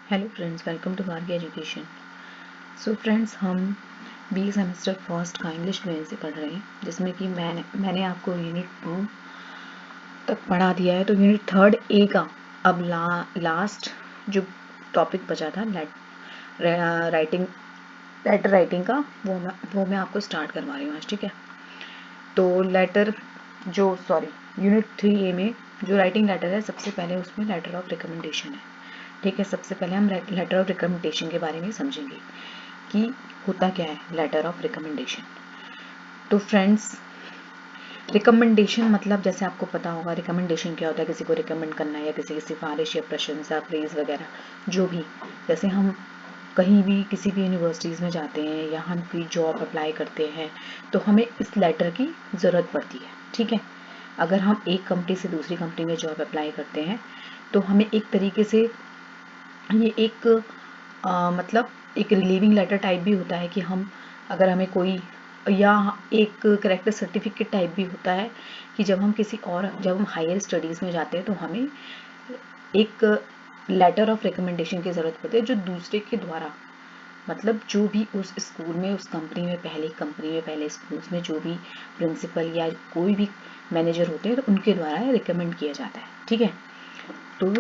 Hello friends, welcome to Gargi education. So friends, हम B semester first का English fluency पढ़ रहे हैं, जिसमें कि मैंने आपको यूनिट 2 तक पढ़ा दिया है। तो यूनिट थर्ड ए का अब लास्ट जो टॉपिक बचा था राइटिंग लेटर राइटिंग का, वो मैं आपको स्टार्ट करवा रही हूँ आज। ठीक है, तो यूनिट 3 ए में जो राइटिंग लेटर है, सबसे पहले उसमें लेटर ऑफ रिकमेंडेशन है। ठीक है, सबसे पहले हम लेटर ऑफ रिकमेंडेशन के बारे में समझेंगे कि होता क्या है लेटर ऑफ रिकमेंडेशन। तो फ्रेंड्स, रिकमेंडेशन मतलब जैसे आपको पता होगा रिकमेंडेशन क्या होता है। किसी को रिकमेंड करना या किसी की सिफारिश या प्रशंसा, प्रेज वगैरह, जो भी। जैसे हम कहीं भी किसी भी यूनिवर्सिटीज़ में जाते हैं या हम कोई जॉब अप्लाई करते हैं तो हमें इस लेटर की ज़रूरत पड़ती है। ठीक है, अगर हम एक कंपनी से दूसरी कंपनी में जॉब अप्लाई करते हैं तो हमें एक तरीके से ये एक मतलब एक रिलीविंग लेटर टाइप भी होता है कि हम अगर हमें कोई, या एक करेक्टर सर्टिफिकेट टाइप भी होता है कि जब हम हायर स्टडीज़ में जाते हैं तो हमें एक लेटर ऑफ रिकमेंडेशन की ज़रूरत पड़ती है, जो दूसरे के द्वारा, मतलब जो भी उस स्कूल में, उस कंपनी में, पहले स्कूल्स में जो भी प्रिंसिपल या कोई भी मैनेजर होते हैं तो उनके द्वारा रिकमेंड किया जाता है। ठीक है, तो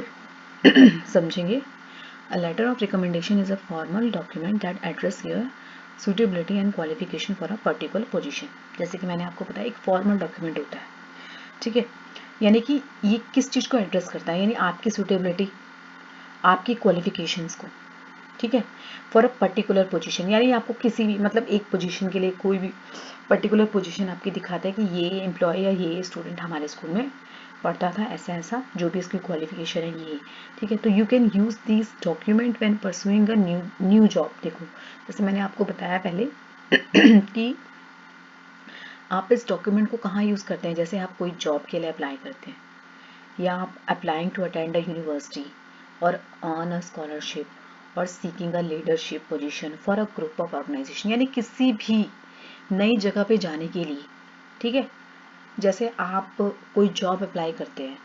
समझेंगे। A letter of recommendation is a formal document that address your suitability and qualification for a particular position। जैसे कि मैंने आपको बताया, एक फॉर्मल डॉक्यूमेंट होता है। ठीक है, यानी कि ये किस चीज़ को एड्रेस करता है, यानी आपकी सुटेबिलिटी, आपकी क्वालिफिकेशंस को। ठीक है, फॉर अ पर्टिकुलर पोजीशन, यानी आपको किसी भी, मतलब एक पोजीशन के लिए कोई भी पर्टिकुलर पोजीशन आपकी दिखाता है कि ये एम्प्लॉय या ये स्टूडेंट हमारे स्कूल में पढ़ता था, ऐसा ऐसा, जो भी इसकी क्वालिफिकेशन है ये। ठीक है, तो you can use this document when pursuing a new job. देखो, जैसे मैंने आपको बताया पहले कि आप इस डॉक्यूमेंट को कहाँ यूज़ करते हैं। जैसे आप कोई जॉब के लिए अप्लाई करते हैं, या आप applying to attend a university और अर्न अ स्कॉलरशिप और seeking a leadership position for a group of organisation, यानी किसी भी नई जगह पे जाने के लिए। ठीक है, जैसे आप कोई जॉब अप्लाई करते हैं,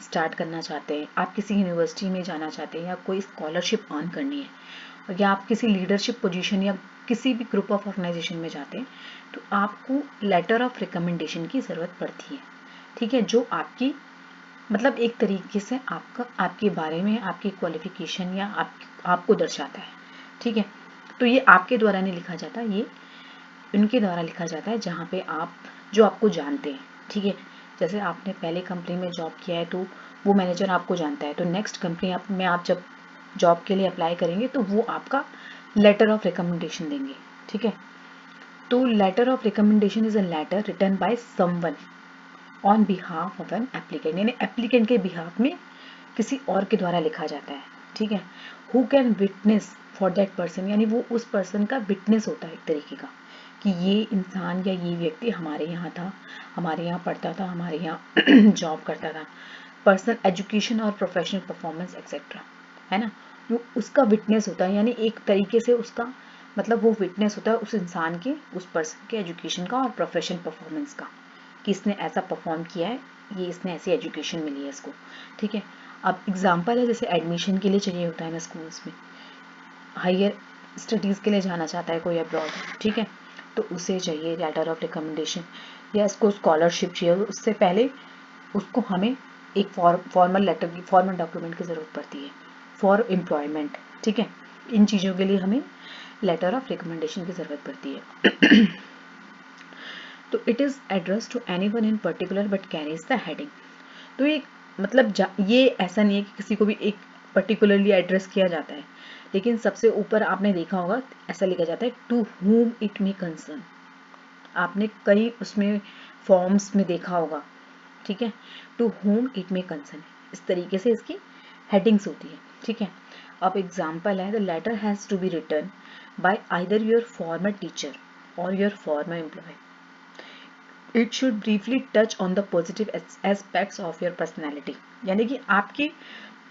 स्टार्ट करना चाहते हैं, आप किसी यूनिवर्सिटी में जाना चाहते हैं, या कोई स्कॉलरशिप अर्न करनी है, या आप किसी लीडरशिप पोजीशन या किसी भी ग्रुप ऑफ ऑर्गेनाइजेशन में जाते हैं, तो आपको लेटर ऑफ रिकमेंडेशन की ज़रूरत पड़ती है। ठीक है, जो आपकी, मतलब एक तरीके से आपके बारे में, आपकी क्वालिफिकेशन या आपको दर्शाता है। ठीक है, तो ये आपके द्वारा नहीं लिखा जाता, ये उनके द्वारा लिखा जाता है जहाँ पे आप, जो आपको जानते हैं। ठीक है, जैसे आपने पहले कंपनी में जॉब किया है तो वो मैनेजर आपको जानता है, तो नेक्स्ट कंपनी में आप जब जॉब के लिए अप्लाई करेंगे तो वो आपका लेटर ऑफ रिकमेंडेशन देंगे। ठीक है, तो letter of recommendation is a letter written by someone on behalf of an applicant, यानी एप्लीकेंट के बिहाफ में किसी और के द्वारा लिखा जाता है। ठीक है, who can witness for that person, यानी वो उस पर्सन का विटनेस होता है एक तरीके का, कि ये इंसान या ये व्यक्ति हमारे यहाँ था, हमारे यहाँ पढ़ता था, हमारे यहाँ जॉब करता था। पर्सन एजुकेशन और प्रोफेशनल परफॉर्मेंस एक्सेट्रा, है ना, वो उसका विटनेस होता है, यानी एक तरीके से उसका मतलब वो विटनेस होता है उस इंसान के, उस पर्सन के एजुकेशन का और प्रोफेशनल परफॉर्मेंस का, कि इसने ऐसा परफॉर्म किया है, ये इसने ऐसी एजुकेशन मिली है इसको। ठीक है, अब एग्जाम्पल है, जैसे एडमिशन के लिए चाहिए होता है ना स्कूल्स में, हायर स्टडीज़ के लिए जाना चाहता है कोई अब्रॉड। ठीक है, तो उसे चाहिए लेटर ऑफ रिकमेंडेशन, या इसको स्कॉलरशिप चाहिए, उससे पहले उसको हमें एक फॉर्मल लेटर की, फॉर्मल डॉक्यूमेंट की ज़रूरत पड़ती है फॉर एम्प्लॉयमेंट। ठीक है, इन चीज़ों के लिए हमें लेटर ऑफ रिकमेंडेशन की ज़रूरत पड़ती है। तो it is address to any one in particular but carries the heading. तो एक मतलब ये ऐसा नहीं है कि किसी को भी एक पर्टिकुलरली एड्रेस किया जाता है, लेकिन सबसे ऊपर आपने देखा होगा ऐसा लिखा जाता है to whom it may concern. आपने कई उसमें फॉर्म्स में देखा होगा। ठीक है, to whom it may concern, इस तरीके से इसकी हेडिंग्स होती है। ठीक है, अब एग्जाम्पल है, the letter has to be return by either your former teacher और your former employ. It should briefly touch on the positive aspects of your personality, यानी कि आपके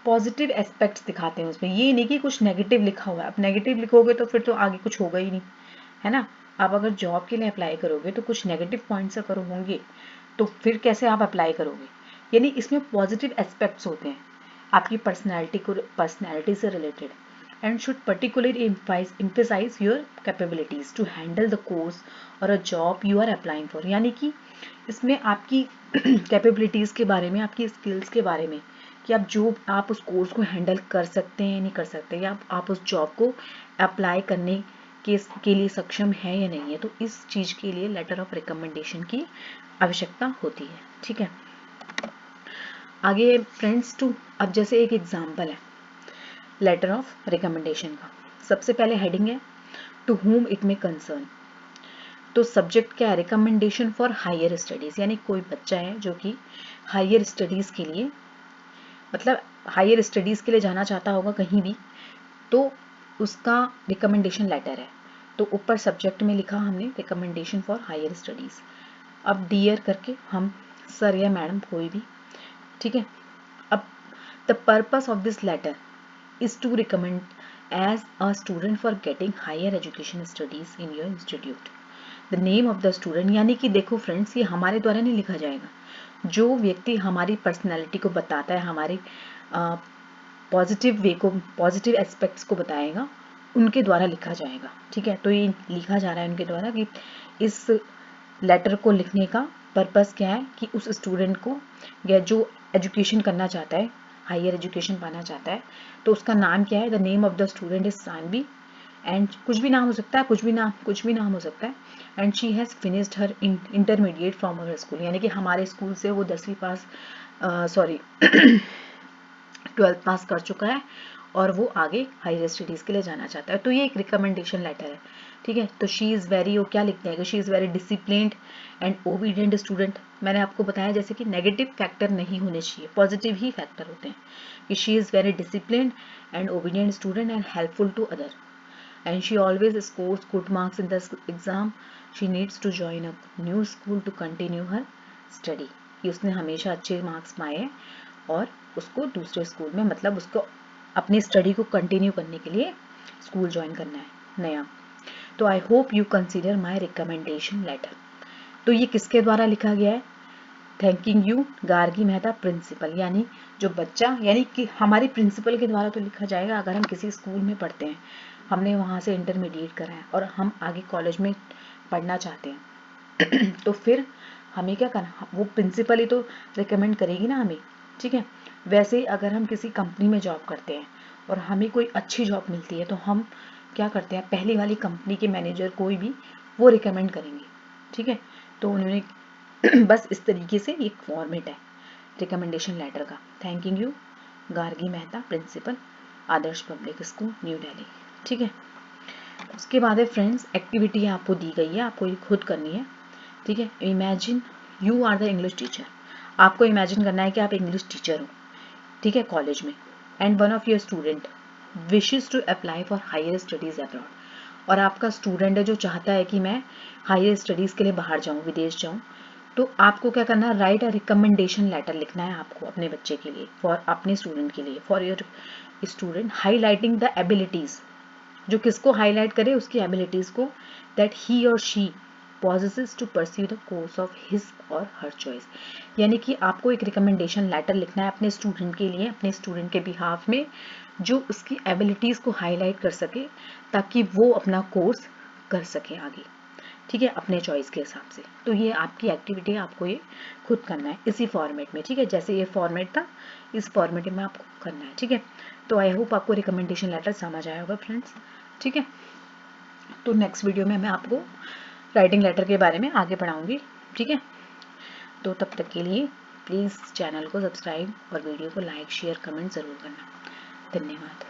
पॉजिटिव एस्पेक्ट्स दिखाते हैं उसमें, ये नहीं कि कुछ नेगेटिव लिखा हुआ है। अब नेगेटिव लिखोगे तो फिर तो आगे कुछ होगा ही नहीं, है ना। आप अगर जॉब के लिए अप्लाई करोगे तो कुछ नेगेटिव पॉइंट्स अगर होंगे तो फिर कैसे आप अप्लाई करोगे। यानी इसमें पॉजिटिव एस्पेक्ट्स होते हैं, आपकी पर्सनैलिटी से related, and should particularly emphasize your capabilities to handle the course or a job you are applying for। यानी कि इसमें आपकी कैपेबिलिटीज़ के बारे में, आपकी स्किल्स के बारे में, कि आप उस कोर्स को हैंडल कर सकते हैं नहीं कर सकते, या आप उस जॉब को अप्लाई करने के लिए सक्षम है या नहीं है। तो इस चीज़ के लिए लेटर ऑफ रिकमेंडेशन की आवश्यकता होती है। ठीक है, आगे फ्रेंड्स अब जैसे एक एग्जाम्पल है लेटर ऑफ रिकमेंडेशन का। सबसे पहले हेडिंग है to whom it may concern. तो सब्जेक्ट क्या है? रिकमेंडेशन फॉर हायर स्टडीज़, यानी कोई बच्चा है जो कि हायर स्टडीज़ के लिए, मतलब हायर स्टडीज़ के लिए जाना चाहता होगा कहीं भी, तो उसका रिकमेंडेशन लेटर है। तो ऊपर सब्जेक्ट में लिखा हमने रिकमेंडेशन फॉर हायर स्टडीज़। अब डियर करके हम सर या मैडम कोई भी, ठीक है। अब the purpose of this letter is to recommend as a student for getting higher education studies in your institute the name of the student। यानी कि देखो फ्रेंड्स, ये हमारे द्वारा नहीं लिखा जाएगा, जो व्यक्ति हमारी पर्सनैलिटी को बताता है, हमारे पॉजिटिव वे को, पॉजिटिव एस्पेक्ट्स को बताएगा, उनके द्वारा लिखा जाएगा। ठीक है, तो ये लिखा जा रहा है उनके द्वारा कि इस लेटर को लिखने का पर्पस क्या है, कि उस स्टूडेंट को या जो एजुकेशन करना चाहता है, हायर एजुकेशन पाना चाहता है, तो उसका नाम क्या है। The name of the student is Saanvi, and कुछ भी नाम हो सकता है, कुछ भी नाम हो सकता है। And she has finished her intermediate from our school, यानी कि हमारे स्कूल से वो 10वीं पास 12th पास कर चुका है और वो आगे हायर स्टडीज़ के लिए जाना चाहता है। तो ये एक रिकमेंडेशन लेटर है। ठीक है, तो शी इज़ वेरी, वो क्या लिखते हैं कि she is very disciplined and obedient student. मैंने आपको बताया जैसे कि नेगेटिव फैक्टर नहीं होने चाहिए, पॉजिटिव ही फैक्टर होते हैं, कि she is very disciplined and obedient student and helpful to other, and she always scores good marks in the exam. She needs to join a new school to continue her study, कि उसने हमेशा अच्छे marks पाए हैं और उसको दूसरे school में, मतलब उसको अपनी स्टडी को कंटिन्यू करने के लिए स्कूल ज्वाइन करना है नया। तो I hope you consider my recommendation letter. तो ये किसके द्वारा लिखा गया है? Thanking you Gargi Mehta principal, यानी जो बच्चा, यानी कि हमारी प्रिंसिपल के द्वारा तो लिखा जाएगा। अगर हम किसी स्कूल में पढ़ते हैं, हमने वहाँ से इंटरमीडिएट करा है और हम आगे कॉलेज में पढ़ना चाहते हैं तो फिर हमें क्या करना, वो प्रिंसिपल ही तो रिकमेंड करेगी ना हमें। ठीक है, वैसे ही अगर हम किसी कंपनी में जॉब करते हैं और हमें कोई अच्छी जॉब मिलती है, तो हम क्या करते हैं, पहली वाली कंपनी के मैनेजर कोई भी वो रिकमेंड करेंगे। ठीक है, तो उन्होंने बस इस तरीके से एक फॉर्मेट है रिकमेंडेशन लेटर का। Thanking you Gargi Mehta principal, Adarsh public school New Delhi. ठीक है, उसके बाद है फ्रेंड्स, एक्टिविटी आपको दी गई है, आपको ये खुद करनी है। ठीक है, imagine you are the English teacher. आपको इमेजिन करना है कि आप इंग्लिश टीचर हो, ठीक है, कॉलेज में, and one of your student wishes to apply for higher studies abroad. और आपका स्टूडेंट है जो चाहता है कि मैं हायर स्टडीज़ के लिए बाहर जाऊँ, विदेश जाऊँ। तो आपको क्या करना है, राइट अ रिकमेंडेशन लेटर लिखना है आपको अपने बच्चे के लिए, फॉर अपने स्टूडेंट के लिए, for your student, highlighting the abilities, जो किसको हाईलाइट करे, उसकी एबिलिटीज़ को, दैट ही और she possesses to pursue the course of his or her choice। यानी कि आपको एक रिकमेंडेशन लेटर लिखना है अपने स्टूडेंट के लिए, अपने स्टूडेंट के बिहाफ में, जो उसकी एबिलिटीज़ को हाईलाइट कर सके, ताकि वो अपना कोर्स कर सके आगे। ठीक है, अपने चॉइस के हिसाब से। तो ये आपकी एक्टिविटी है, आपको ये खुद करना है इसी फॉर्मेट में। ठीक है, जैसे ये फॉर्मेट था, इस फॉर्मेट में आपको करना है। ठीक है, तो आई होप आपको रिकमेंडेशन लेटर समझ आया होगा फ्रेंड्स। ठीक है, तो नेक्स्ट वीडियो में मैं आपको राइटिंग लेटर के बारे में आगे पढ़ाऊंगी। ठीक है, तो तब तक के लिए प्लीज़ चैनल को सब्सक्राइब और वीडियो को लाइक शेयर कमेंट ज़रूर करना। धन्यवाद।